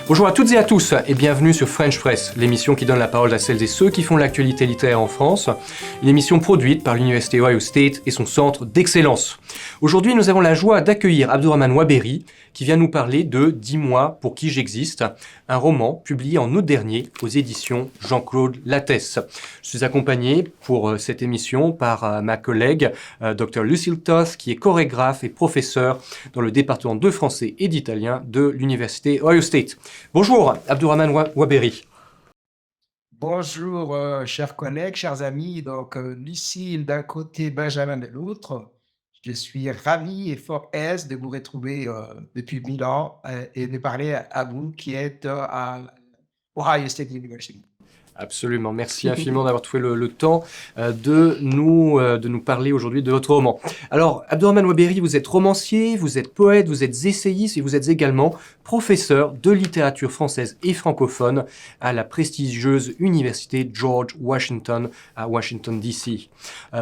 Bonjour à toutes et à tous et bienvenue sur French Press, l'émission qui donne la parole à celles et ceux qui font l'actualité littéraire en France, une émission produite par l'Université Ohio State et son centre d'excellence. Aujourd'hui, nous avons la joie d'accueillir Abdourahmane Ouaberi qui vient nous parler de 10 mois pour qui j'existe, un roman publié en août dernier aux éditions Jean-Claude Lattès. Je suis accompagné pour cette émission par ma collègue Dr Lucille Toth qui est chorégraphe et professeur dans le département de français et d'italien de l'Université Ohio State. Bonjour Abdourahmane Ouaberi. Bonjour, chers collègues, chers amis. Donc, Lucille d'un côté, Benjamin de l'autre. Je suis ravi et fort aise de vous retrouver depuis 1000 ans et de parler à vous qui êtes à Ohio State University. Absolument, merci infiniment d'avoir trouvé le temps de nous parler aujourd'hui de votre roman. Alors, Abdourahmane Ouaberi, vous êtes romancier, vous êtes poète, vous êtes essayiste et vous êtes également professeur de littérature française et francophone à la prestigieuse Université George Washington à Washington DC.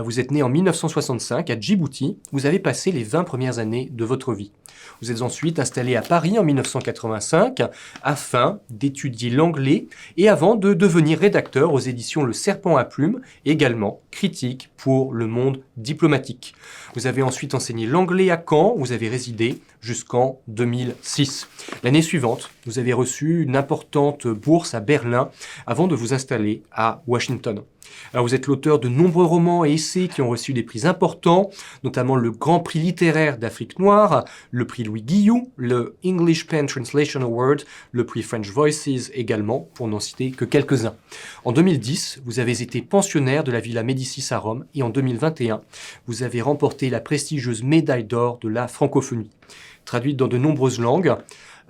Vous êtes né en 1965 à Djibouti, vous avez passé les 20 premières années de votre vie. Vous êtes ensuite installé à Paris en 1985 afin d'étudier l'anglais et avant de devenir rédacteur aux éditions Le Serpent à Plumes, et également critique pour Le Monde diplomatique. Vous avez ensuite enseigné l'anglais à Caen, où vous avez résidé jusqu'en 2006. L'année suivante, vous avez reçu une importante bourse à Berlin avant de vous installer à Washington. Alors vous êtes l'auteur de nombreux romans et essais qui ont reçu des prix importants, notamment le Grand Prix littéraire d'Afrique noire, le prix Louis Guillou, le English Pen Translation Award, le prix French Voices également, pour n'en citer que quelques-uns. En 2010, vous avez été pensionnaire de la Villa Médicis à Rome et en 2021, vous avez remporté la prestigieuse médaille d'or de la francophonie. Traduite dans de nombreuses langues,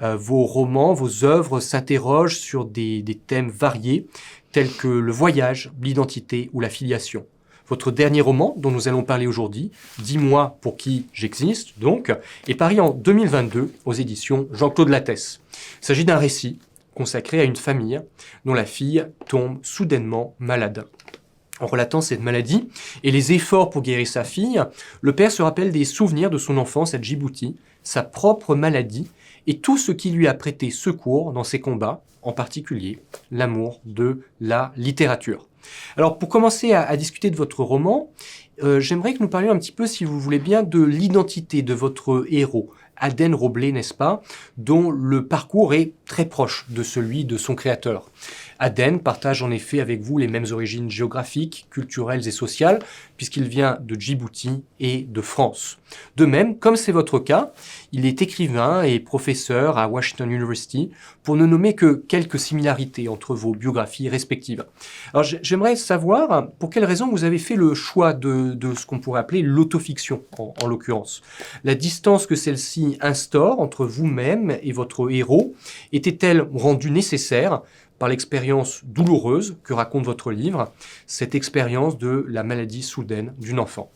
vos romans, vos œuvres s'interrogent sur des thèmes variés, tels que le voyage, l'identité ou la filiation. Votre dernier roman, dont nous allons parler aujourd'hui, 10 mois pour qui j'existe, donc, est paru en 2022 aux éditions Jean-Claude Lattès. Il s'agit d'un récit consacré à une famille dont la fille tombe soudainement malade. En relatant cette maladie et les efforts pour guérir sa fille, le père se rappelle des souvenirs de son enfance à Djibouti, sa propre maladie et tout ce qui lui a prêté secours dans ses combats, en particulier l'amour de la littérature. Alors pour commencer à discuter de votre roman, j'aimerais que nous parlions un petit peu, si vous voulez bien, de l'identité de votre héros, Aden Roblet, n'est-ce pas, dont le parcours est très proche de celui de son créateur. Aden partage en effet avec vous les mêmes origines géographiques, culturelles et sociales, puisqu'il vient de Djibouti et de France. De même, comme c'est votre cas, il est écrivain et professeur à Washington University, pour ne nommer que quelques similarités entre vos biographies respectives. Alors j'aimerais savoir pour quelles raisons vous avez fait le choix de ce qu'on pourrait appeler l'autofiction, en l'occurrence. La distance que celle-ci instaure entre vous-même et votre héros était-elle rendue nécessaire par l'expérience douloureuse que raconte votre livre, cette expérience de la maladie soudaine d'une enfant?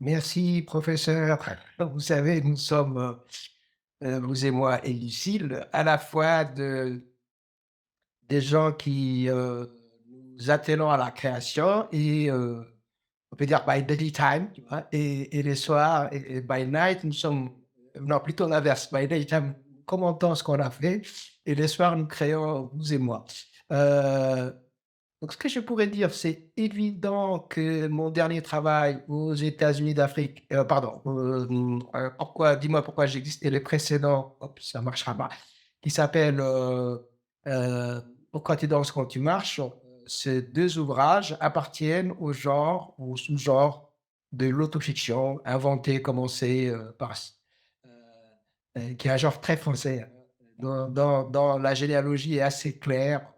Merci, professeur. Vous savez, nous sommes, vous et moi et Lucille, à la fois des gens qui nous attelons à la création et on peut dire by daytime, tu vois, et les soirs, et by night, nous sommes, non, plutôt l'inverse. By daytime, nous commentons ce qu'on a fait, et les soirs, nous créons, vous et moi. Euh, donc, ce que je pourrais dire, c'est évident que mon dernier travail aux États-Unis d'Afrique, pardon, dis-moi pourquoi j'existe, et les précédents, hop, ça marchera pas, qui s'appelle Pourquoi tu danses quand tu marches. Ces deux ouvrages appartiennent au genre, au sous-genre de l'autofiction, inventé, commencé euh, qui est un genre très français, hein, dont la généalogie est assez claire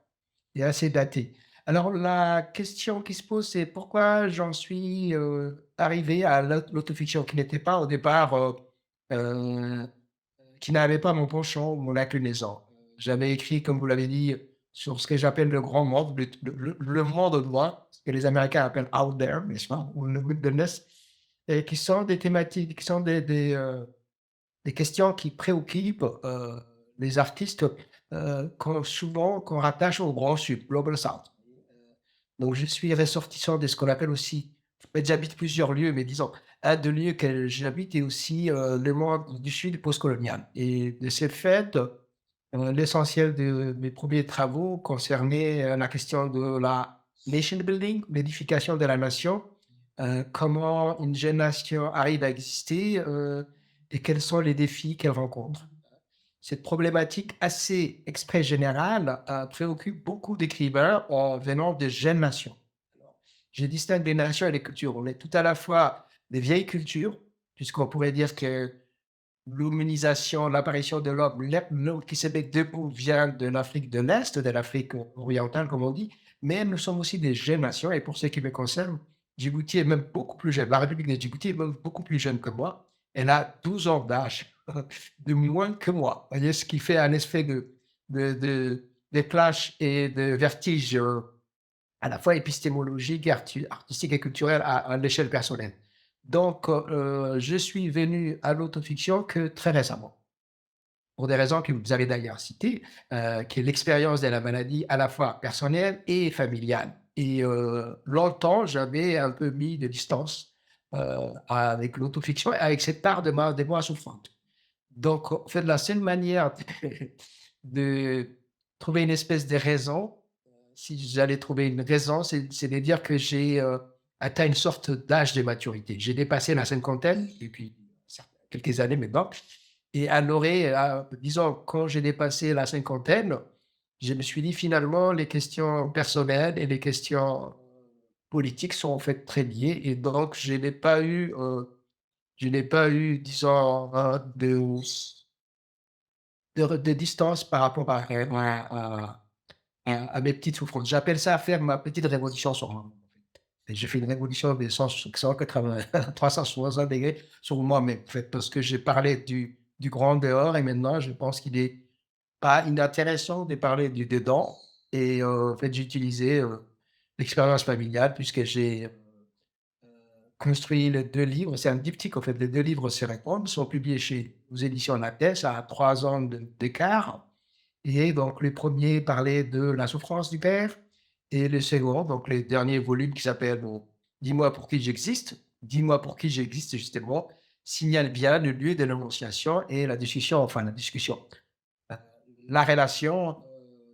et assez datée. Alors, la question qui se pose, c'est pourquoi j'en suis arrivé à l'autofiction, qui n'était pas au départ, euh, qui n'avait pas mon penchant ou mon inclinaison. J'avais écrit, comme vous l'avez dit, sur ce que j'appelle le grand monde, le monde au loin, ce que les Américains appellent out there, n'est-ce pas, ou le wilderness, et qui sont des thématiques, qui sont des questions qui préoccupent les artistes souvent qu'on rattache au Grand Sud, Global South. Donc, je suis ressortissant de ce qu'on appelle aussi En fait, j'habite plusieurs lieux, mais disons, un des lieux que j'habite est aussi le monde du Sud postcolonial. Et de ce fait, l'essentiel de mes premiers travaux concernait la question de la nation building, l'édification de la nation, comment une jeune nation arrive à exister et quels sont les défis qu'elle rencontre. Cette problématique assez exprès générale préoccupe beaucoup d'écrivains en venant de jeunes nations. Alors, je distingue les nations et les cultures. On est tout à la fois des vieilles cultures, puisqu'on pourrait dire que l'humanisation, l'apparition de l'homme, l'homme qui se met debout vient de l'Afrique de l'Est, de l'Afrique orientale, comme on dit, mais nous sommes aussi des jeunes nations, et pour ce qui me concerne, Djibouti est même beaucoup plus jeune. La République de Djibouti est même beaucoup plus jeune que moi. Elle a 12 ans d'âge, de moins que moi. Vous voyez, ce qui fait un effet de clash et de vertige à la fois épistémologique, artistique et culturel à l'échelle personnelle. Donc, je suis venu à l'autofiction que très récemment, pour des raisons que vous avez d'ailleurs citées, qui est l'expérience de la maladie à la fois personnelle et familiale. Et longtemps, j'avais un peu mis de distance avec l'autofiction et avec cette part de moi souffrante. Donc, en fait, la seule manière de trouver une espèce de raison, si j'allais trouver une raison, c'est de dire que j'ai atteint une sorte d'âge de maturité. J'ai dépassé la cinquantaine depuis quelques années maintenant. Et à l'orée, disons, quand j'ai dépassé la cinquantaine, je me suis dit finalement, les questions personnelles et les questions politiques sont en fait très liées. Et donc, je n'ai pas eu, disons, de distance par rapport à mes petites souffrances. J'appelle ça faire ma petite révolution sur moi. Et j'ai fait une révolution de 180, 360 degrés sur moi-même, en fait, parce que j'ai parlé du grand dehors et maintenant, je pense qu'il est pas inintéressant de parler du dedans. Et en fait, j'ai utilisé l'expérience familiale puisque j'ai construit les 2 livres. C'est un diptyque, en fait. Les 2 livres se répondent, sont publiés chez aux éditions Lattès à 3 ans d'écart. Et donc, le premier parlait de la souffrance du père et le second, donc les derniers volumes qui s'appellent Dis-moi pour qui j'existe. Dis-moi pour qui j'existe, justement, signale bien le lieu de l'annonciation et la discussion, euh, la relation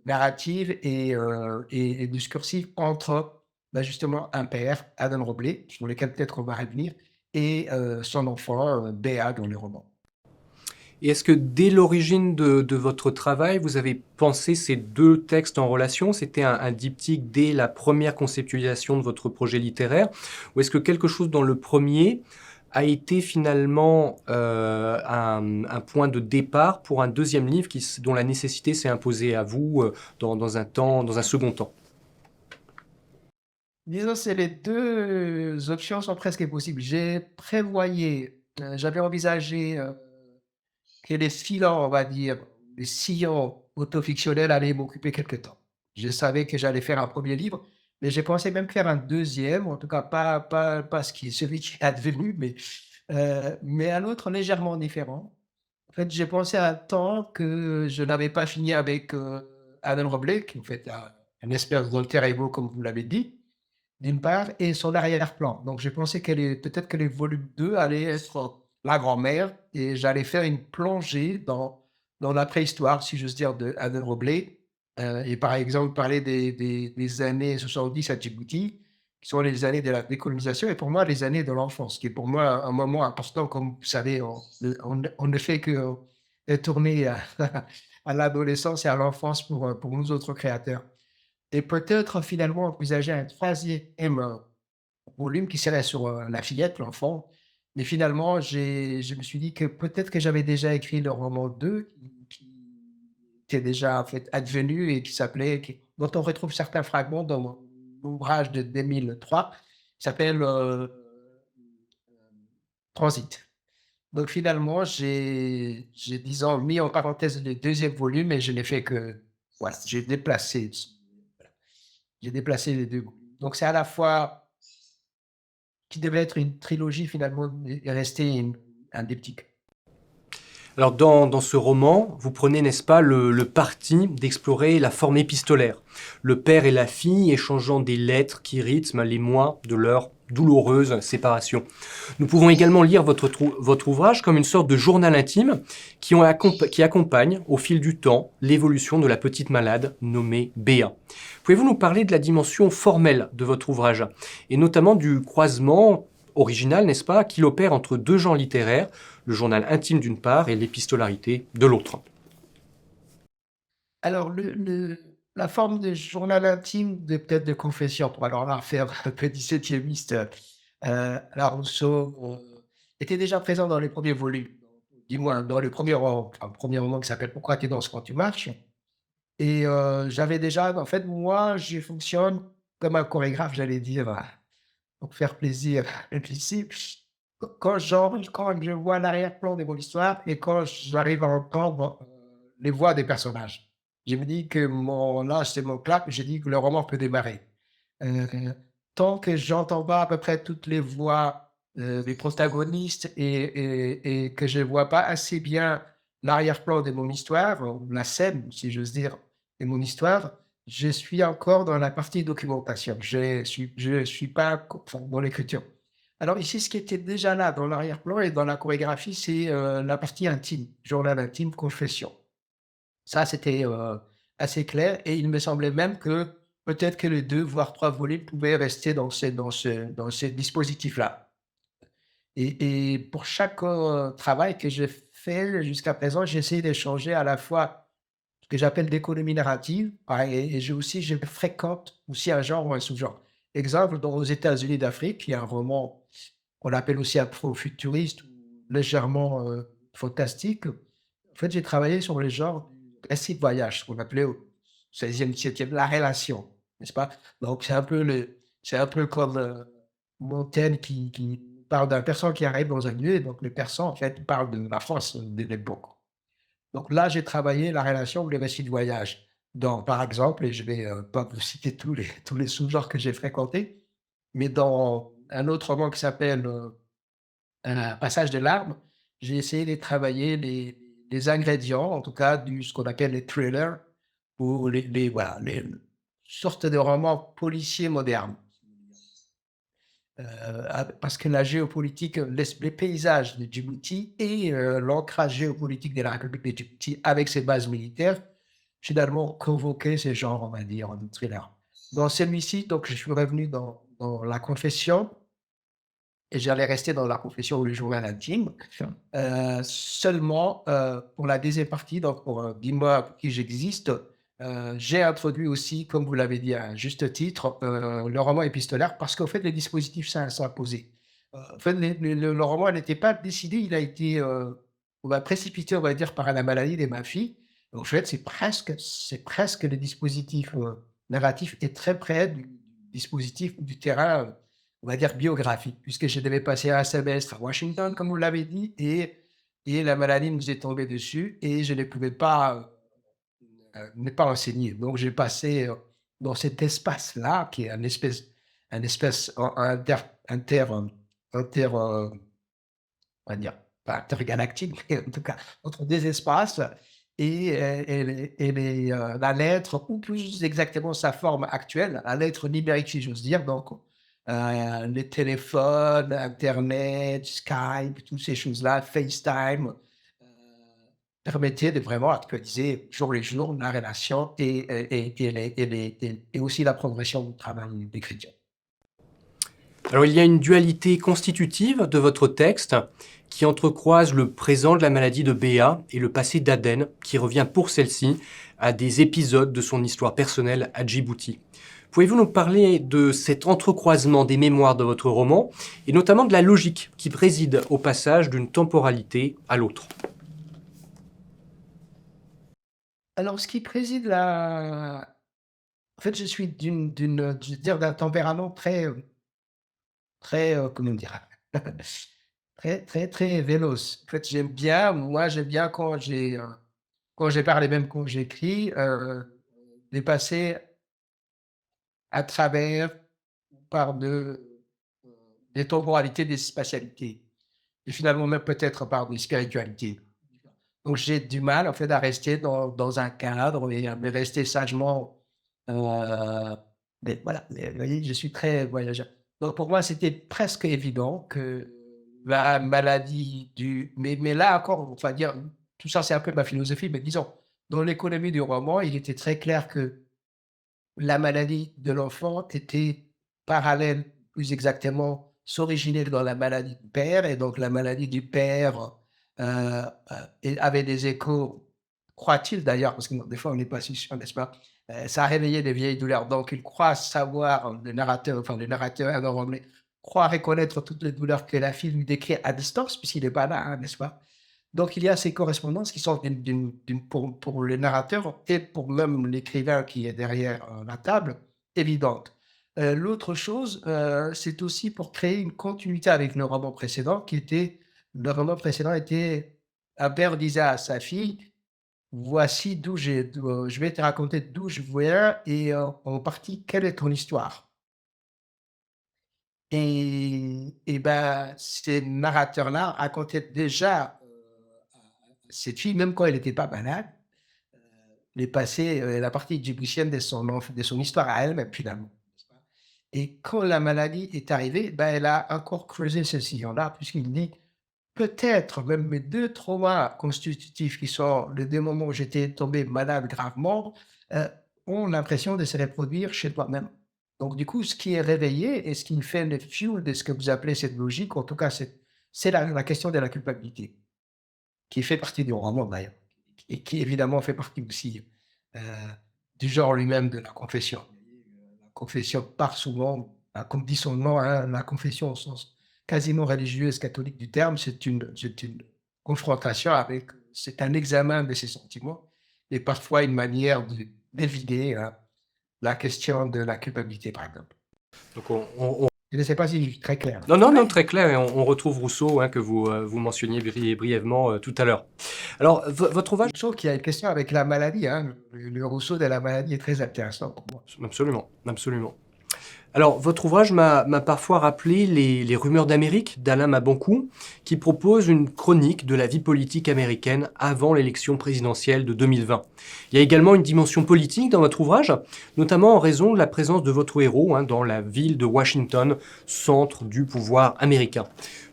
narrative et discursive entre justement un père, Adam Roblé, sur lequel peut-être on va revenir, et son enfant, Béa, dans le roman. Et est-ce que dès l'origine de votre travail, vous avez pensé ces deux textes en relation? C'était un diptyque dès la première conceptualisation de votre projet littéraire? Ou est-ce que quelque chose dans le premier a été finalement un point de départ pour un deuxième livre dont la nécessité s'est imposée à vous dans un second temps? Disons, c'est les 2 options sont presque possibles. J'avais envisagé que les filons, on va dire, les sillons autofictionnels allaient m'occuper quelque temps. Je savais que j'allais faire un premier livre, mais j'ai pensé même faire un deuxième, en tout cas pas celui qui est advenu, mais un autre légèrement différent. En fait, j'ai pensé à un temps que je n'avais pas fini avec Adam Roblé, qui en fait un espèce d'alter ego, comme vous l'avez dit, d'une part, et son arrière-plan. Donc, j'ai pensé peut-être que les volumes 2 allaient être la grand-mère et j'allais faire une plongée dans la préhistoire, si j'ose dire, de Adam Roblé. Et par exemple, parler des années 70 à Djibouti, qui sont les années de la décolonisation, et pour moi, les années de l'enfance, qui est pour moi un moment important. Comme vous savez, on ne fait que tourner à l'adolescence et à l'enfance pour nous autres créateurs. Et peut-être finalement envisager un troisième volume qui serait sur la fillette, l'enfant. Mais finalement, je me suis dit que peut-être que j'avais déjà écrit le roman 2 qui était déjà en fait advenu et dont on retrouve certains fragments dans mon ouvrage de 2003, qui s'appelle Transit. Donc finalement, disons, mis en parenthèse le deuxième volume et je n'ai fait que, voilà, j'ai déplacé les 2 volumes. Donc c'est à la fois qui devait être une trilogie finalement est resté un diptyque. Alors dans ce roman, vous prenez, n'est-ce pas, le parti d'explorer la forme épistolaire. Le père et la fille échangeant des lettres qui rythment les mois de leur douloureuse séparation. Nous pouvons également lire votre ouvrage comme une sorte de journal intime qui accompagne au fil du temps l'évolution de la petite malade nommée Béa. Pouvez-vous nous parler de la dimension formelle de votre ouvrage et notamment du croisement original, n'est-ce pas, qu'il opère entre deux genres littéraires, le journal intime d'une part et l'épistolarité de l'autre. Alors la forme de journal intime, de peut-être de confession, pour alors là faire un peu 17e. Alors Rousseau, était déjà présent dans les premiers volumes, du moins dans le premier roman qui s'appelle «Pourquoi tu danses quand tu marches?» et j'avais déjà en fait, moi, je fonctionne comme un chorégraphe, j'allais dire, pour faire plaisir ici. Quand je vois l'arrière-plan de mon histoire et quand j'arrive à entendre, les voix des personnages. Je me dis que là, c'est mon clap, je dis que le roman peut démarrer. Heu, Tant que j'entends pas à peu près toutes les voix, des protagonistes et que je vois pas assez bien l'arrière-plan de mon histoire, ou la scène, si j'ose dire, de mon histoire, je suis encore dans la partie documentation. Je suis pas enfin, dans l'écriture. Alors ici, ce qui était déjà là dans l'arrière-plan et dans la chorégraphie, c'est, la partie intime, journal intime, confession. Ça, c'était, assez clair et il me semblait même que peut-être que les 2 voire 3 volets pouvaient rester dans ce dispositif-là et pour chaque, travail que j'ai fait jusqu'à présent, j'ai essayé d'échanger à la fois ce que j'appelle d'économie narrative, et je fréquente aussi un genre ou un sous-genre. Exemple, dans aux États-Unis d'Afrique, il y a un roman qu'on appelle aussi afro-futuriste ou légèrement, fantastique. En fait, j'ai travaillé sur le genre du récit de voyage, ce qu'on appelait au 16e, 17e, la relation, n'est-ce pas? Donc c'est un peu comme, Montaigne qui parle d'un persan qui arrive dans un lieu et donc le persan, en fait, parle de la France de l'époque. Donc là, j'ai travaillé la relation ou les récits de voyage. Dans par exemple, et je vais, pas vous citer tous les sous-genres que j'ai fréquentés, mais dans un autre roman qui s'appelle, Passage de larmes, j'ai essayé de travailler les ingrédients, en tout cas du ce qu'on appelle les thrillers ou les voilà, les sortes de romans policiers modernes. Parce que la géopolitique, les paysages de Djibouti et l'ancrage géopolitique de la République de Djibouti avec ses bases militaires, finalement convoquaient ce genre, on va dire, de thriller. Dans celui-ci, donc je suis revenu dans la confession et j'allais rester dans la confession ou le journal intime. Seulement, pour la deuxième partie, donc pour, Dis-moi pour qui j'existe, j'ai introduit aussi, comme vous l'avez dit à juste titre, le roman épistolaire parce qu'en fait, les dispositifs s'imposaient. En fait, le roman n'était pas décidé, il a été, on va précipité, on va dire, par la maladie de ma fille. En fait, c'est presque le dispositif, narratif est très près du dispositif du terrain, on va dire biographique, puisque je devais passer un semestre à Washington, comme vous l'avez dit, et la maladie nous est tombée dessus et je ne pouvais pas, ne pas enseigner. Donc j'ai passé, dans cet espace-là, qui est un espèce on va dire, pas intergalactique, mais en tout cas entre 2 espaces et la lettre ou plus exactement sa forme actuelle, la lettre numérique si j'ose dire donc les téléphones, internet, Skype, toutes ces choses-là, FaceTime, permettaient de vraiment actualiser jour le jour la relation et aussi la progression du travail d'écriture. Alors il y a une dualité constitutive de votre texte qui entrecroise le présent de la maladie de Béa et le passé d'Aden, qui revient pour celle-ci à des épisodes de son histoire personnelle à Djibouti. Pouvez-vous nous parler de cet entrecroisement des mémoires de votre roman et notamment de la logique qui préside au passage d'une temporalité à l'autre? Alors ce qui préside la en fait, je suis je veux dire d'un tempérament très, comment dire? Très, très, très véloce. En fait, j'aime bien quand j'ai parlé, même quand j'écris, de passer à travers, par des temporalités, des spatialités et finalement même peut-être par des spiritualités. Donc j'ai du mal en fait à rester dans un cadre et à me rester sagement, mais voilà, mais vous voyez, je suis très voyageur. Donc pour moi, c'était presque évident que la maladie du mais là encore, on va dire, tout ça, c'est un peu ma philosophie, mais disons, dans l'économie du roman, il était très clair que la maladie de l'enfant était parallèle, plus exactement, s'originait dans la maladie du père et donc la maladie du père, et avait des échos, croit-il d'ailleurs, parce que bon, des fois on n'est pas si sûr, n'est-ce pas? Ça a réveillé des vieilles douleurs, donc il croit savoir, le narrateur Edward Romney croit reconnaître toutes les douleurs que la fille lui décrit à distance puisqu'il n'est pas là, hein, n'est-ce pas? Donc il y a ces correspondances qui sont pour le narrateur et pour même l'écrivain qui est derrière, la table, évidentes. L'autre chose, c'est aussi pour créer une continuité avec le roman précédent était un père disait à sa fille: «Voici je vais te raconter d'où je viens et en partie quelle est ton histoire». Et ben, ces narrateurs-là racontaient déjà, cette fille, même quand elle était pas malade, heu, les passés, la partie djiboutienne de son histoire à elle-même, finalement, n'est-ce pas? Et quand la maladie est arrivée, ben, elle a encore creusé ce sillon-là, puisqu'il dit: «Peut-être même mes 2 traumas constitutifs qui sont les 2 moments où j'étais tombé malade gravement, heu, ont l'impression de se reproduire chez toi-même». Donc du coup, ce qui est réveillé et ce qui fait le fuel de ce que vous appelez cette logique, en tout cas, c'est la question de la culpabilité. Qui fait partie du roman d'ailleurs et qui évidemment fait partie aussi, heu, du genre lui-même de la confession. La confession part souvent, bah, comme dit son nom, hein, la confession au sens quasiment religieuse catholique du terme, c'est une confrontation avec c'est un examen de ses sentiments et parfois une manière d'évider, la question de la culpabilité, par exemple. Donc Je ne sais pas si je suis très clair. non, non, non, très clair, et on retrouve Rousseau, hein, que vous mentionniez brièvement tout à l'heure. Alors, votre ouvrage. Je trouve qu'il y a une question avec la maladie, hein, le Rousseau de la maladie est très intéressant pour moi. Absolument, absolument. Alors, votre ouvrage m'a parfois rappelé les rumeurs d'Amérique d'Alain Mabancou, qui propose une chronique de la vie politique américaine avant l'élection présidentielle de 2020. Il y a également une dimension politique dans votre ouvrage, notamment en raison de la présence de votre héros, hein, dans la ville de Washington, centre du pouvoir américain.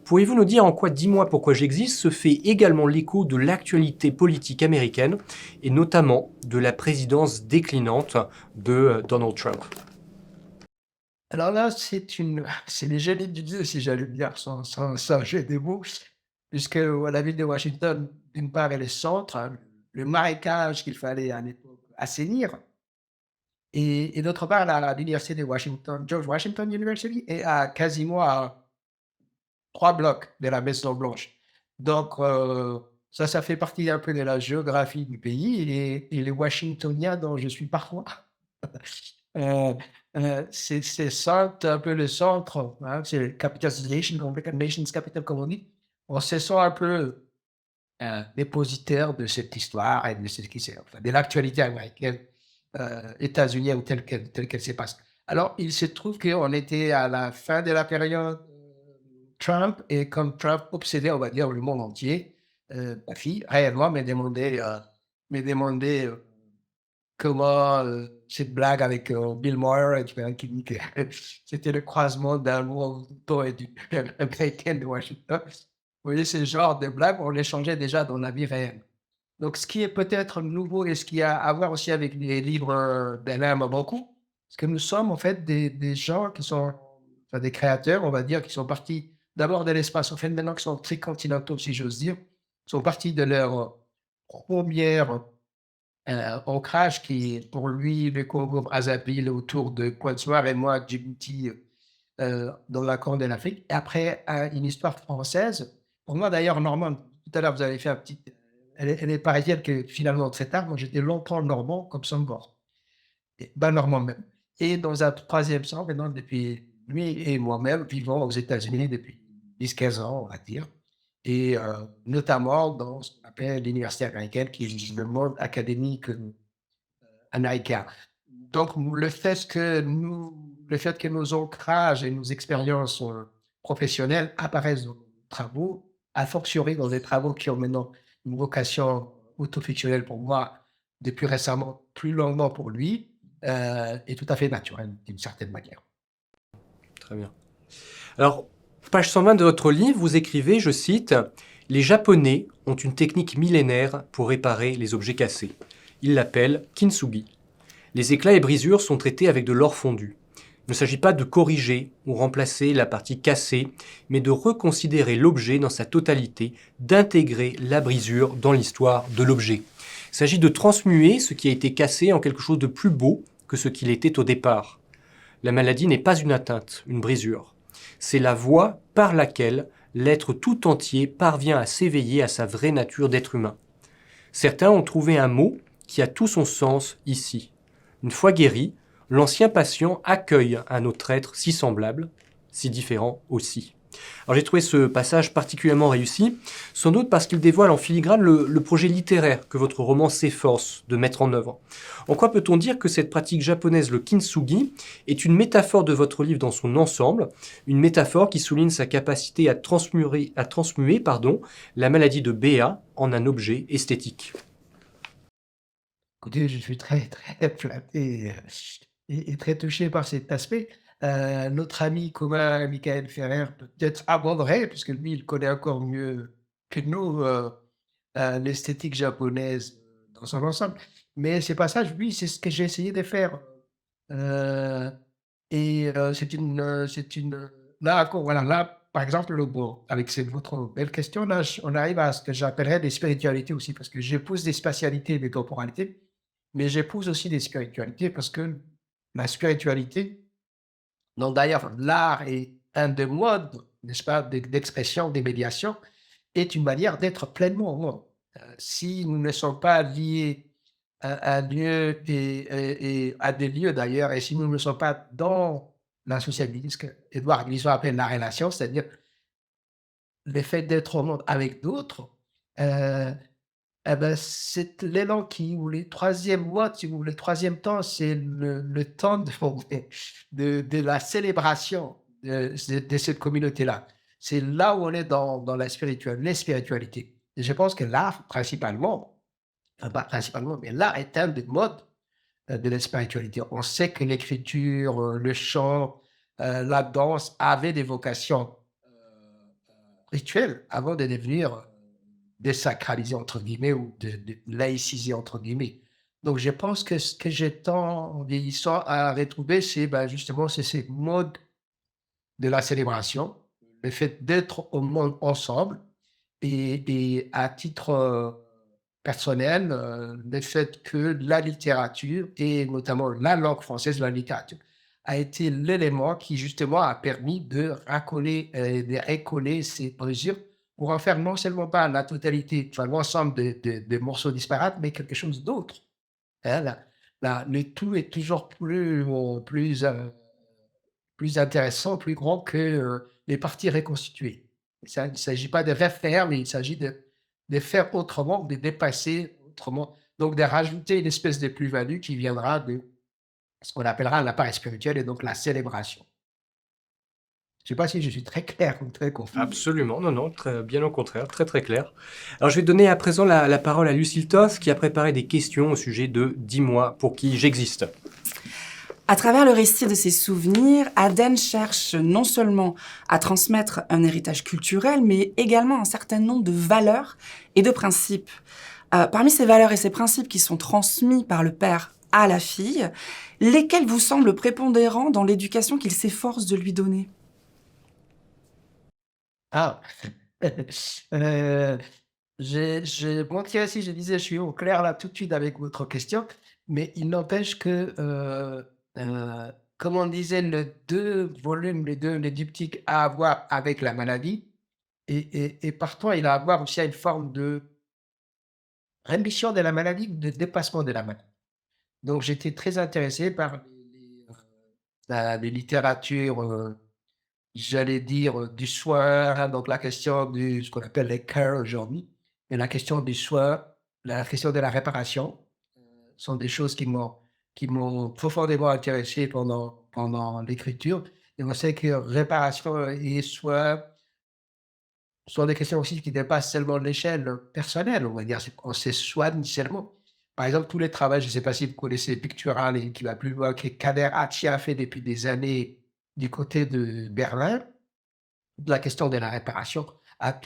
Pourriez-vous nous dire en quoi Dis-moi pourquoi j'existe se fait également l'écho de l'actualité politique américaine, et notamment de la présidence déclinante de Donald Trump? Alors là, c'est les génies du Dieu, si j'allais dire, sans jeu de mots, puisque, la ville de Washington, d'une part, elle est centre, hein, le marécage qu'il fallait à l'époque assainir et d'autre part, l'université de Washington, George Washington University est à quasiment à 3 blocs de la Maison Blanche. Donc, ça fait partie un peu de la géographie du pays et les Washingtoniens dont je suis parfois. Heu c'est ça, un peu le centre, hein, c'est le capital's nation, American nation's capital comme on dit. On se sent un peu, dépositaire de cette histoire et de ce qui s'est enfin, de l'actualité américaine, états-unienne telle qu'elle se passe. Alors, il se trouve qu'on était à la fin de la période, Trump et comme Trump obsédait, on va dire, le monde entier, ma fille réellement me demandait comment, cette blague avec, Bill Maher, tu vois, qui dit que c'était le croisement d'un mouton et d'une américaine de Washington. Vous voyez, ce genre de blague, on l'échangeait déjà dans la vie réelle. Donc ce qui est peut-être nouveau et ce qui a à voir aussi avec les livres, d'Alain Mabanckou, c'est que nous sommes en fait des gens qui sont enfin des créateurs, on va dire, qui sont partis d'abord de l'espace, en fait maintenant qui sont tricontinentaux, si j'ose dire, sont partis de leur, 1re ancrage qui est pour lui le Congo-Brazzaville autour de Pointe-Noire et moi Djibouti, dans la Corne de l'Afrique. Et après, une histoire française, pour moi d'ailleurs normande. Tout à l'heure, vous avez fait un petit elle est parisienne que finalement très tard. Moi, j'étais longtemps normand comme Sombor et bas normand même. Et dans un 3e sens, maintenant depuis lui et moi-même vivons aux États-Unis depuis 10 15 ans, on va dire et notamment dans ce qu'on appelle l'université américaine qui est le monde académique, américain. Donc le fait que nos ancrages et nos expériences, professionnelles apparaissent dans nos travaux, a fortiori dans des travaux qui ont maintenant une vocation autofictionnelle pour moi depuis récemment, plus longuement pour lui, est tout à fait naturelle d'une certaine manière. Très bien. Alors, page 120 de votre livre, vous écrivez, je cite, les Japonais ont une technique millénaire pour réparer les objets cassés. Ils l'appellent kintsugi. Les éclats et brisures sont traités avec de l'or fondu. Il ne s'agit pas de corriger ou remplacer la partie cassée, mais de reconsidérer l'objet dans sa totalité, d'intégrer la brisure dans l'histoire de l'objet. Il s'agit de transmuer ce qui a été cassé en quelque chose de plus beau que ce qu'il était au départ. La maladie n'est pas une atteinte, une brisure. C'est la voie par laquelle l'être tout entier parvient à s'éveiller à sa vraie nature d'être humain. Certains ont trouvé un mot qui a tout son sens ici. Une fois guéri, l'ancien patient accueille un autre être si semblable, si différent aussi. Alors j'ai trouvé ce passage particulièrement réussi, sans doute parce qu'il dévoile en filigrane le projet littéraire que votre roman s'efforce de mettre en œuvre. En quoi peut-on dire que cette pratique japonaise, le kintsugi, est une métaphore de votre livre dans son ensemble, une métaphore qui souligne sa capacité à transmuer la maladie de Béat en un objet esthétique. Écoutez, je suis très, très flatté, et très touché par cet aspect. Notre ami commun, Michael Ferrer, peut-être aborderait, puisque lui, il connaît encore mieux que nous, l'esthétique japonaise dans son ensemble. Mais ces passages, oui, c'est ce que j'ai essayé de faire. Heu c'est une, là encore, voilà, là, par exemple, bon, avec votre belle question, là, on arrive à ce que j'appellerais des spiritualités aussi, parce que j'épouse des spatialités et des temporalités, mais j'épouse aussi des spiritualités parce que la spiritualité, dont d'ailleurs l'art est un des modes, n'est-ce pas, d'expression, des médiations, est une manière d'être pleinement au monde. Si nous ne sommes pas liés à un lieu et à des lieux d'ailleurs, et si nous ne sommes pas dans la sociabilité, ce qu'Édouard Glissant appelle la relation, c'est-à-dire le fait d'être au monde avec d'autres, heu eh ben, c'est l'élan qui ou les 3e mois, si vous voulez, le 3e temps, c'est le temps de la célébration de cette communauté-là. C'est là où on est dans les spiritualités. Et je pense que l'art, principalement, enfin, pas principalement, mais l'art est un des modes, de la spiritualité. On sait que l'écriture, le chant, la danse avaient des vocations, rituelles avant de devenir «désacralisé» entre guillemets ou de «laïcisé» entre guillemets. Donc je pense que ce que j'ai tant, en vieillissant, à retrouver, c'est, bah, justement, c'est ces modes de la célébration, le fait d'être au monde ensemble et à titre, personnel, le fait que la littérature et notamment la langue française, la littérature, a été l'élément qui justement a permis de racoler, de recoller ces mesures pour en faire non seulement pas la totalité, enfin l'ensemble de morceaux disparates, mais quelque chose d'autre. Hein, le tout est toujours plus intéressant, plus grand que, les parties reconstituées. Ça, il ne s'agit pas de refaire, mais il s'agit de faire autrement, de dépasser autrement, donc de rajouter une espèce de plus-value qui viendra de ce qu'on appellera la part spirituelle et donc la célébration. Je ne sais pas si je suis très clair ou très confus. Absolument, non, non, bien au contraire, très très clair. Alors je vais donner à présent la parole à Lucille Toth qui a préparé des questions au sujet de Dis-moi pour qui j'existe. À travers le récit de ses souvenirs, Aden cherche non seulement à transmettre un héritage culturel, mais également un certain nombre de valeurs et de principes. Parmi ces valeurs et ces principes qui sont transmis par le père à la fille, lesquels vous semblent prépondérants dans l'éducation qu'il s'efforce de lui donner? Ah! Heu, moi qui aussi je disais, je suis au clair là tout de suite avec votre question, mais il n'empêche que, comme on disait, le 2 volumes, les diptyques à voir avec la maladie et parfois il a à voir aussi à une forme de rémission de la maladie, de dépassement de la maladie. Donc j'étais très intéressé par les littératures, j'allais dire, du soin, hein, donc la question ce qu'on appelle les care aujourd'hui et la question du soin, la question de la réparation, sont des choses qui m'ont profondément intéressé pendant l'écriture et on sait que réparation et soin sont des questions aussi qui dépassent seulement l'échelle personnelle, on va dire. On se soigne seulement. Par exemple, tous les travaux, je ne sais pas si vous connaissez Pictural et qui va plus loin, que Kader Hatchi a fait depuis des années du côté de Berlin, de la question de la réparation à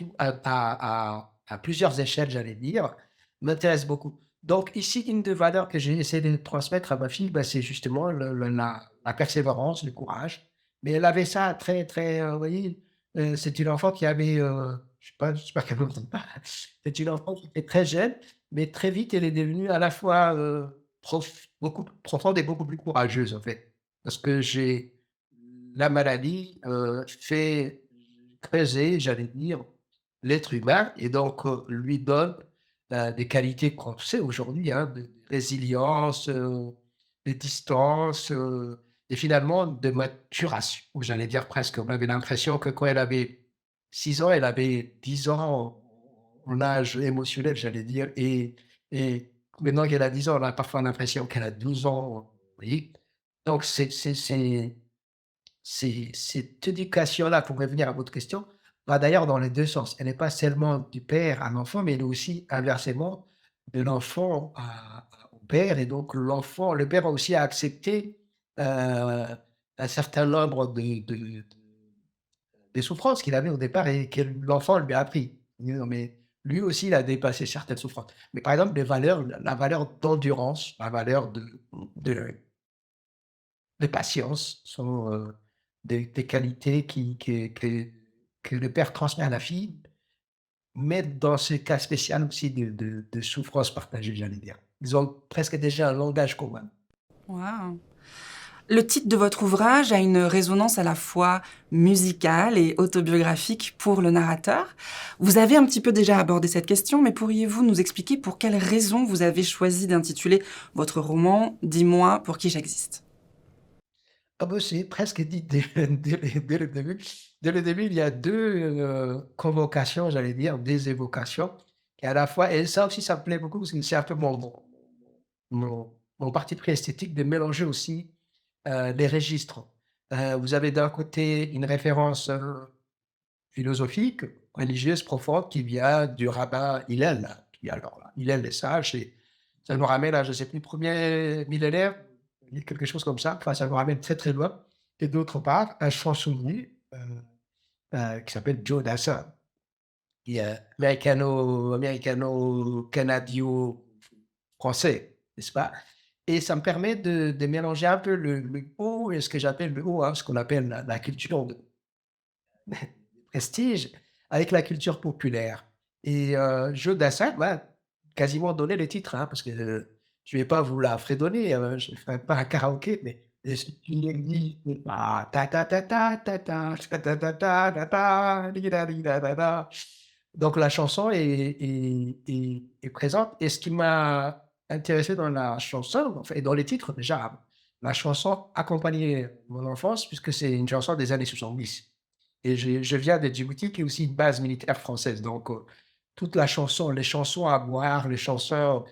plusieurs échelles, j'allais dire, m'intéresse beaucoup. Donc ici, une des valeurs que j'ai essayé de transmettre à ma fille, ben, c'est justement la persévérance, le courage. Mais elle avait ça très, très, vous voyez, c'est une enfant qui avait, je sais pas, j'espère qu'elle ne m'entend pas. C'est une enfant qui était très jeune, mais très vite, elle est devenue à la fois beaucoup plus profonde et beaucoup plus courageuse, en fait. Parce que la maladie fait creuser, j'allais dire, l'être humain et donc lui donne des qualités qu'on sait aujourd'hui, hein, de résilience, de distance et finalement de maturation. Ou j'allais dire presque, on avait l'impression que quand elle avait 6 ans, elle avait 10 ans en âge émotionnel, j'allais dire, et maintenant qu'elle a 10 ans, on a parfois l'impression qu'elle a 12 ans. Vous voyez. Donc cette éducation-là, pour revenir à votre question, va d'ailleurs dans les 2 sens. Elle n'est pas seulement du père à l'enfant, mais elle est aussi inversement de l'enfant au père et donc le père a aussi à accepter, un certain nombre des souffrances qu'il avait au départ et que l'enfant lui a appris. Non, mais lui aussi, il a dépassé certaines souffrances. Mais par exemple, la valeur d'endurance, la valeur de de patience sont, des qualités que le père transmet à la fille, mais dans ce cas spécial aussi de souffrance partagée, j'allais dire. Ils ont presque déjà un langage commun. Waouh! Le titre de votre ouvrage a une résonance à la fois musicale et autobiographique pour le narrateur. Vous avez un petit peu déjà abordé cette question, mais pourriez-vous nous expliquer pour quelles raisons vous avez choisi d'intituler votre roman « Dis-moi pour qui j'existe » ? Ah bah, c'est presque dit dès le début. Dès le début, il y a 2 convocations, j'allais dire, des évocations et à la fois et ça aussi, ça me plaît beaucoup parce que c'est un peu mon parti pris esthétique de mélanger aussi, les registres. Vous avez d'un côté une référence, philosophique, religieuse profonde qui vient du rabbin Hillel, qui alors là, Hillel est sage et ça nous ramène à, je ne sais plus, premier millénaire, quelque chose comme ça. Enfin, ça nous ramène très, très loin et d'autre part, un chansonnier, qui s'appelle Joe Dassin, qui est américano-canadio-français, n'est-ce pas? Et ça me permet de mélanger un peu le haut et ce que j'appelle le haut, hein, ce qu'on appelle la culture de prestige avec la culture populaire et Joe Dassin m'a quasiment donné le titre, hein, parce que, je ne vais pas vous la fredonner, je ne ferai pas un karaoké, mais c'est une église ta ta ta ta ta ta ta ta ta ta ta ta li da li da da da. Donc la chanson est présente et ce qui m'a intéressé dans la chanson, enfin et dans les titres déjà, la chanson accompagnait mon enfance puisque c'est une chanson des années 70. Et je viens de Djibouti, qui est aussi une base militaire française. Donc, toute la chanson, les chansons à boire, les chansons,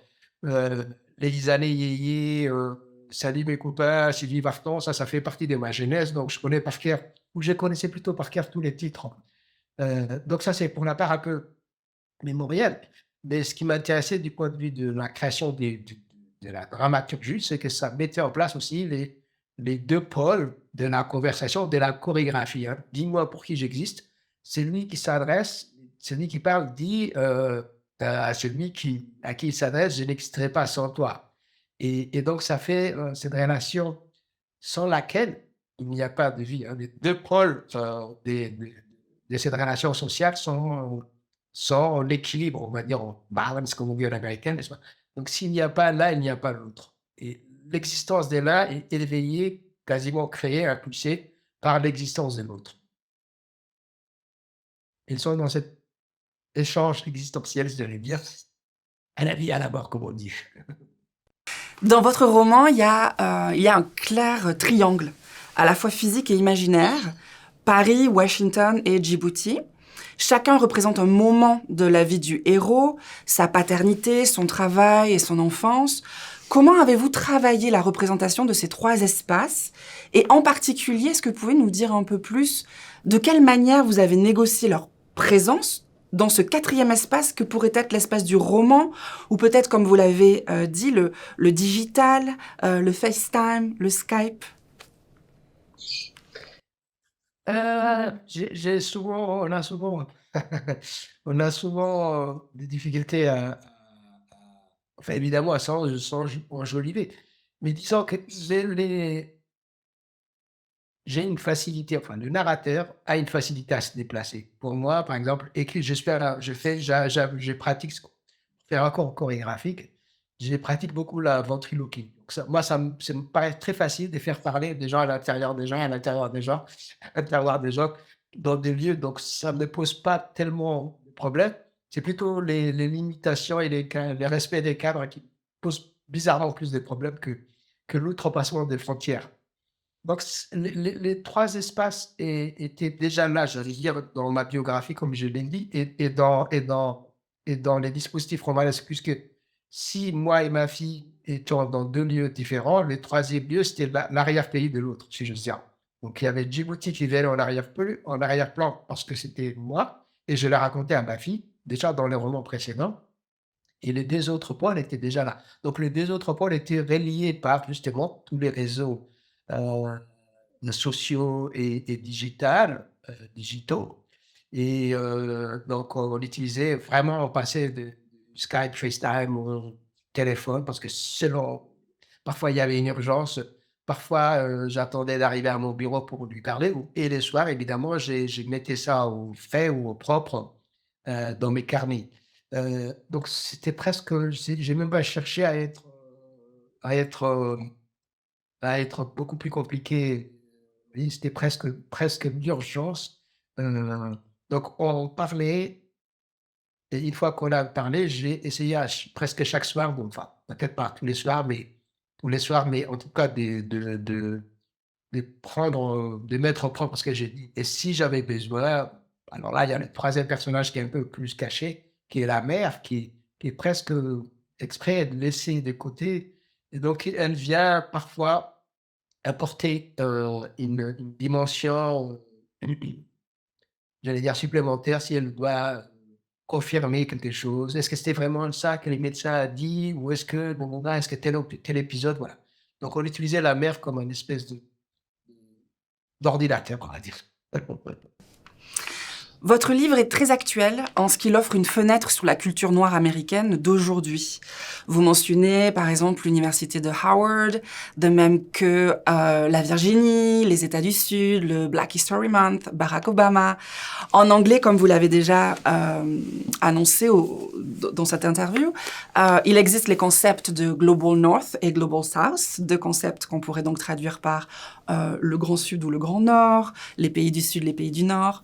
heu, les années yéyé, Salut mes copains, Sylvie Vartan, ça fait partie de ma jeunesse, donc je connais par cœur ou je connaissais plutôt par cœur tous les titres. Donc ça, c'est pour la part un peu mémorielle. Mais ce qui m'intéressait du point de vue de la création de la dramaturgie, c'est que ça mettait en place aussi les 2 pôles de la conversation, de la chorégraphie, hein. Dis-moi pour qui j'existe. Celui qui parle dit, à celui à qui il s'adresse: «Je n'existerai pas sans toi» et donc ça fait, cette relation sans laquelle il n'y a pas de vie, hein. Les 2 pôles, de cette relation sociale sont l'équilibre, on va dire, en balance, comme on dit en américain, n'est-ce pas? Donc s'il n'y a pas l'un, il n'y a pas l'autre et l'existence de l'un est éveillée, quasiment créée, impulsée par l'existence de l'autre. Ils sont dans cet échange existentiel, je dirais bien, à la vie, à la mort, comme on dit. Dans votre roman, il y a un clair triangle, à la fois physique et imaginaire, Paris, Washington et Djibouti. Chacun représente un moment de la vie du héros, sa paternité, son travail et son enfance. Comment avez-vous travaillé la représentation de ces 3 espaces? Et en particulier, est-ce que vous pouvez nous dire un peu plus de quelle manière vous avez négocié leur présence dans ce quatrième espace que pourrait être l'espace du roman, ou peut-être, comme vous l'avez dit, le digital, le FaceTime, le Skype? On a souvent, on a souvent des difficultés enfin évidemment, sans enjoliver, mais disons que j'ai une facilité, enfin le narrateur a une facilité à se déplacer. Pour moi, par exemple, écrire, j'espère là, je pratique faire un cours chorégraphique, je pratique beaucoup la ventriloquie. Donc moi, ça me paraît très facile de faire parler des gens à l'intérieur des gens, à l'intérieur des gens, à l'intérieur des gens, dans des lieux. Donc ça ne me pose pas tellement de problème. C'est plutôt les limitations et les respects des cadres qui posent bizarrement plus de problèmes que l'outrepassement des frontières. Donc, les 3 espaces étaient déjà là, j'allais dire, dans ma biographie, comme je l'ai dit, et dans les dispositifs romanesques, puisque si moi et ma fille étions dans 2 lieux différents, le 3e lieu, c'était l'arrière-pays de l'autre, si j'ose dire. Donc, il y avait Djibouti qui venait en arrière-plan parce que c'était moi, et je l'ai raconté à ma fille, déjà dans les romans précédents, et les 2 autres pôles étaient déjà là. Donc, les 2 autres pôles étaient reliés par justement tous les réseaux sociaux et digitaux. Et donc, on utilisait vraiment, on passait de Skype, FaceTime au téléphone parce que parfois il y avait une urgence, parfois j'attendais d'arriver à mon bureau pour lui parler. Et les soirs, évidemment, je mettais ça au fait ou au propre dans mes carnets. Donc, c'était presque, j'ai même pas cherché à être, euh, à être beaucoup plus compliqué. Oui, c'était presque d'urgence. Donc on parlait et une fois qu'on a parlé, j'ai essayé presque chaque soir, bon, enfin, peut-être pas tous les soirs, mais en tout cas de mettre au propre ce que j'ai dit. Et si j'avais besoin, alors là, il y a le 3e personnage qui est un peu plus caché, qui est la mère, qui est presque exprès laissée de côté. Et donc elle vient parfois apporter une dimension, j'allais dire supplémentaire, si elle doit confirmer quelque chose. Est-ce que c'était vraiment ça que les médecins a dit? Ou est-ce que, bon, là, est-ce que tel épisode, voilà. Donc on utilisait la mère comme une espèce d'ordinateur, on va dire. Votre livre est très actuel en ce qu'il offre une fenêtre sur la culture noire américaine d'aujourd'hui. Vous mentionnez par exemple l'université de Howard, de même que la Virginie, les États du Sud, le Black History Month, Barack Obama. En anglais, comme vous l'avez déjà annoncé dans cette interview, il existe les concepts de Global North et Global South, 2 concepts qu'on pourrait donc traduire par le Grand Sud ou le Grand Nord, les pays du Sud, les pays du Nord.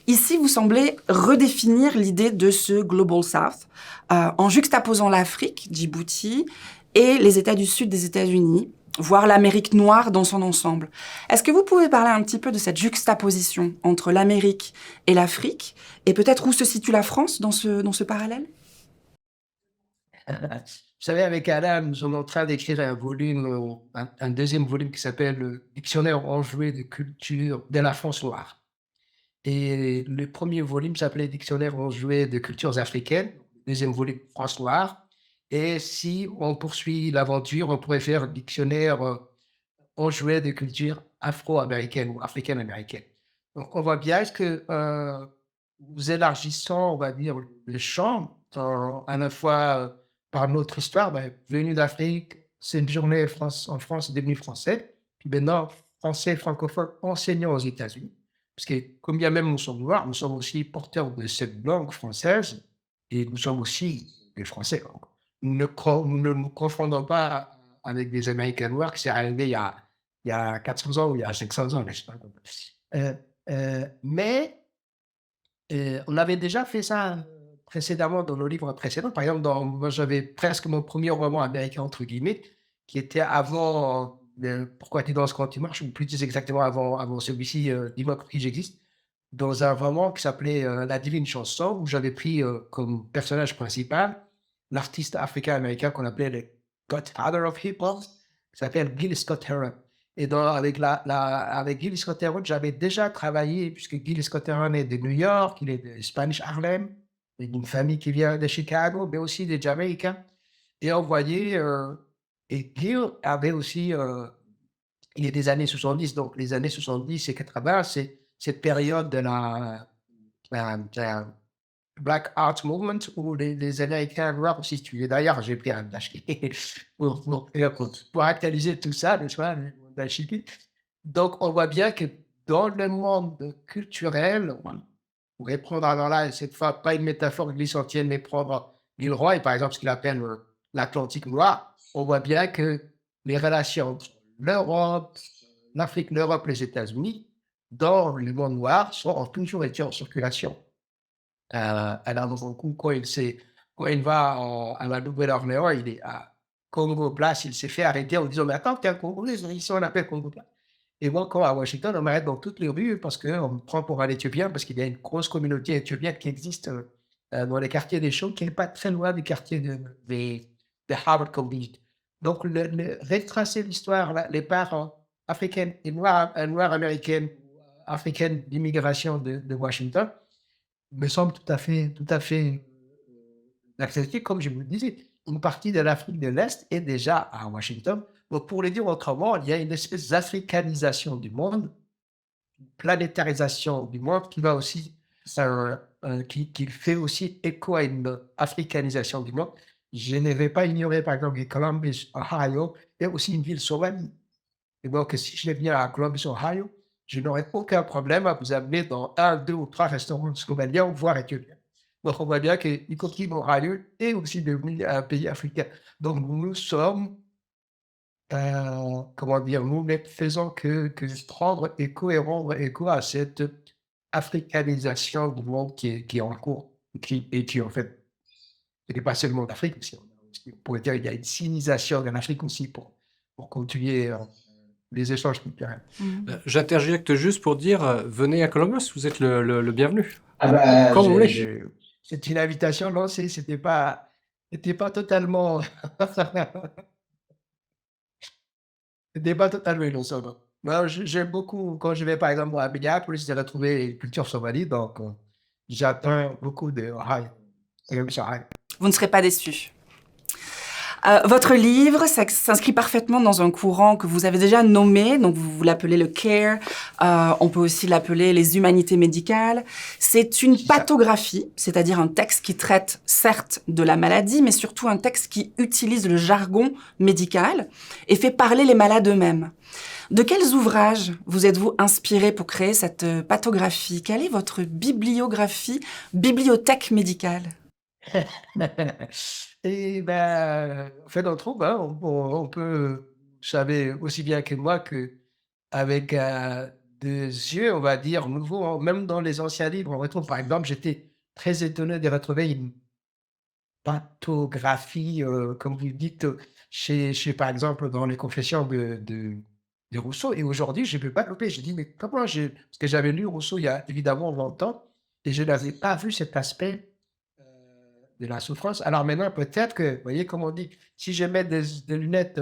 Ici, vous semblez redéfinir l'idée de ce Global South en juxtaposant l'Afrique, Djibouti, et les États du Sud des États-Unis, voire l'Amérique noire dans son ensemble. Est-ce que vous pouvez parler un petit peu de cette juxtaposition entre l'Amérique et l'Afrique, et peut-être où se situe la France dans ce parallèle? Vous savez, avec Alain, nous sommes en train d'écrire un volume, un 2e volume qui s'appelle le Dictionnaire enjoué de culture de la France noire. Et le 1er volume s'appelait Dictionnaire enjoué de cultures africaines, le 2e volume France noire. Et si on poursuit l'aventure, on pourrait faire Dictionnaire enjoué de culture afro-américaine ou africaine-américaine. Donc on voit bien que nous élargissons, on va dire, le champ à la fois par notre histoire. Venu d'Afrique, c'est une journée en France devenue français. Puis maintenant, français francophone enseignant aux États-Unis. Parce que, comme bien même nous sommes noirs, nous sommes aussi porteurs de cette langue française et nous sommes aussi des Français. Donc, nous ne nous confondons pas avec des Américains noirs qui s'est arrivé il y a 400 ans ou il y a 500 ans, n'est-ce pas? Mais on avait déjà fait ça précédemment dans nos livres précédents. Par exemple, moi, j'avais presque mon premier roman américain, entre guillemets, qui était avant Pourquoi tu danses quand tu marches, ou plus exactement avant celui-ci, Dis-moi pour qui j'existe, dans un roman qui s'appelait La Divine Chanson, où j'avais pris comme personnage principal l'artiste africain-américain qu'on appelait le Godfather of Hip Hop, qui s'appelle Gil Scott-Heron. Et avec Gilles Scott-Heron, j'avais déjà travaillé, puisque Gilles Scott-Heron est de New York, il est de Spanish Harlem, d'une famille qui vient de Chicago, mais aussi des Jamaïcains. Et on voyait, et Gilles avait aussi, il est des années 70, donc les années 70 et 80, c'est cette période de la Black Art Movement où les Américains noirs aussi tués. D'ailleurs, j'ai pris un d'acheter pour actualiser tout ça, tu vois, d'acheter. Donc, on voit bien que dans le monde culturel, on pourrait prendre alors là, cette fois, pas une métaphore glissantienne, mais prendre Gilroy, par exemple, ce qu'il appelle l'Atlantique noir, on voit bien que les relations entre l'Europe, l'Afrique, l'Europe, les États-Unis, dans le monde noir, ont toujours été en circulation. Alors, dans un coup, quand il va à la Nouvelle-Orléans, il est à Congo Place, il s'est fait arrêter en disant: «Mais attends, t'es un Congolais, ici on appelle Congo Place». Et moi, quand à Washington, on m'arrête dans toutes les rues parce qu'on me prend pour un Éthiopien, parce qu'il y a une grosse communauté éthiopienne qui existe dans les quartiers des Chaumes, qui n'est pas très loin du quartier de Harvard College. Donc, retracer l'histoire, les parts africaines et noires américaines, africaines d'immigration de Washington, me semble tout à fait accepté. Comme je vous le disais, une partie de l'Afrique de l'Est est déjà à Washington. Donc, pour le dire autrement, il y a une espèce d'africanisation du monde, une planétarisation du monde qui va aussi, qui fait aussi écho à une africanisation du monde. Je ne vais pas ignorer, par exemple, que Columbus, Ohio, est aussi une ville sauvage. Et donc, si je viens à Columbus, Ohio, je n'aurais aucun problème à vous amener dans un, deux ou trois restaurants slovéniens, voire éthiopiens. Donc, on voit bien que, y compris l'Ohio est aussi devenu un pays africain. Donc, nous sommes, comment dire, nous ne faisons que prendre écho et rendre écho à cette africanisation du monde qui est en cours et qui, en fait, n'est pas seulement d'Afrique, on pourrait dire qu'il y a une civilisation en Afrique aussi pour continuer les échanges culturels. J'interjecte juste pour dire, venez à Columbus, vous êtes le bienvenu. Ah bah, Quand vous voulez. c'est une invitation lancée, c'était pas totalement, c'était pas totalement innocent. Non. Moi, j'aime beaucoup quand je vais par exemple à Minneapolis, j'ai retrouvé une culture somalie, donc j'attends beaucoup de Ohio. Vous ne serez pas déçus. Votre livre s'inscrit parfaitement dans un courant que vous avez déjà nommé, donc vous l'appelez le CARE, on peut aussi l'appeler les humanités médicales. C'est une pathographie, c'est-à-dire un texte qui traite certes de la maladie, mais surtout un texte qui utilise le jargon médical et fait parler les malades eux-mêmes. De quels ouvrages vous êtes-vous inspiré pour créer cette pathographie? Quelle est votre bibliothèque médicale? Et ben, en fait, on trouve, hein, on peut, vous savez aussi bien que moi qu'avec des yeux, on va dire, nouveaux, hein, même dans les anciens livres, on retrouve, par exemple, j'étais très étonné de retrouver une pathographie, comme vous dites, par exemple, dans les confessions de Rousseau. Et aujourd'hui, je ne peux pas le louper. Je dis, mais comment parce que j'avais lu Rousseau il y a évidemment longtemps et je n'avais pas vu cet aspect de la souffrance. Alors maintenant, peut-être que, vous voyez, comme on dit, si je mets des lunettes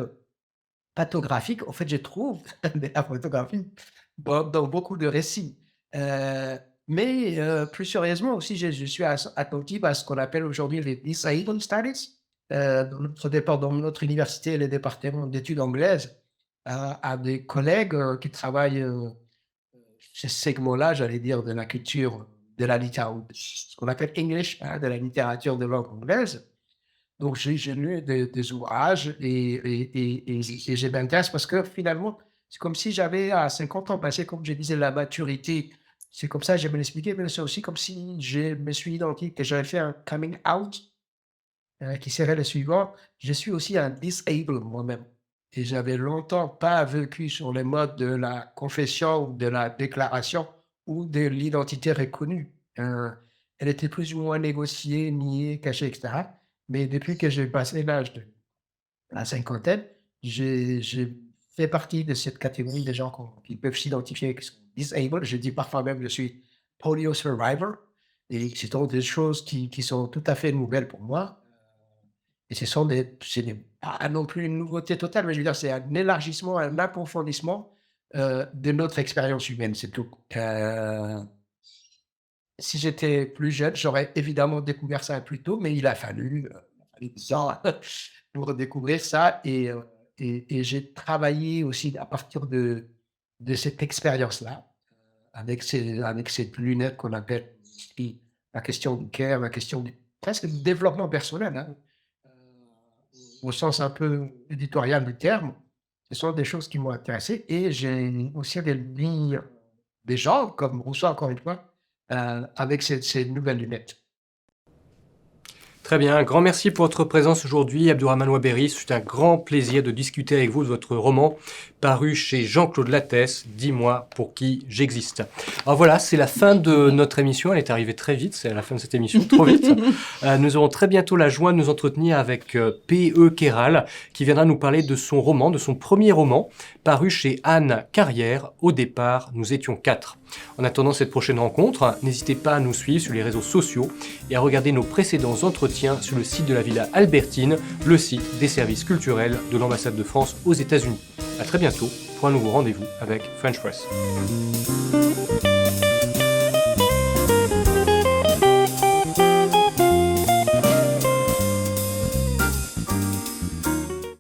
pathographiques, en fait, je trouve de la photographie dans beaucoup de récits. Mais plus sérieusement aussi, je suis attentif à ce qu'on appelle aujourd'hui les Disabled Studies. Dans notre université, le département d'études anglaises, à des collègues qui travaillent ce segment-là, j'allais dire, de la culture, de la littérature, ce qu'on appelle English, hein, de la littérature de langue anglaise. Donc, j'ai lu des ouvrages et je m'intéresse parce que finalement, c'est comme si j'avais à 50 ans passé, comme je disais, la maturité. C'est comme ça, je me l'expliquais, mais c'est aussi comme si je me suis identifié, que j'avais fait un coming out qui serait le suivant. Je suis aussi un disabled moi-même. Et j'avais longtemps pas vécu sur les modes de la confession ou de la déclaration ou de l'identité reconnue. Elle était plus ou moins négociée, niée, cachée, etc. Mais depuis que j'ai passé l'âge de la cinquantaine, j'ai fait partie de cette catégorie de gens qui peuvent s'identifier comme disabled. Je dis parfois même je suis polio survivor. Et c'est donc des choses qui sont tout à fait nouvelles pour moi. Et pas non plus une nouveauté totale, mais je veux dire, c'est un élargissement, un approfondissement de notre expérience humaine, c'est tout. Si j'étais plus jeune, j'aurais évidemment découvert ça plus tôt, mais il a fallu 10 ans pour découvrir ça. Et j'ai travaillé aussi à partir de cette expérience-là, avec cette lunette qu'on appelle ici la question du care, la question presque du développement personnel, hein, au sens un peu éditorial du terme. Ce sont des choses qui m'ont intéressé et j'ai aussi allé lire des gens comme Rousseau, encore une fois, avec ces nouvelles lunettes. Très bien, un grand merci pour votre présence aujourd'hui, Abdourahmane Ouaberi. C'est un grand plaisir de discuter avec vous de votre roman paru chez Jean-Claude Lattès, Dis-moi pour qui j'existe. Alors voilà, c'est la fin de notre émission. Elle est arrivée très vite, c'est la fin de cette émission, trop vite. Nous aurons très bientôt la joie de nous entretenir avec P.E. Kéral, qui viendra nous parler de son roman, de son premier roman, paru chez Anne Carrière. Au départ, nous étions 4. En attendant cette prochaine rencontre, n'hésitez pas à nous suivre sur les réseaux sociaux et à regarder nos précédents entretiens sur le site de la Villa Albertine, le site des services culturels de l'ambassade de France aux États-Unis. À très bientôt pour un nouveau rendez-vous avec French Press.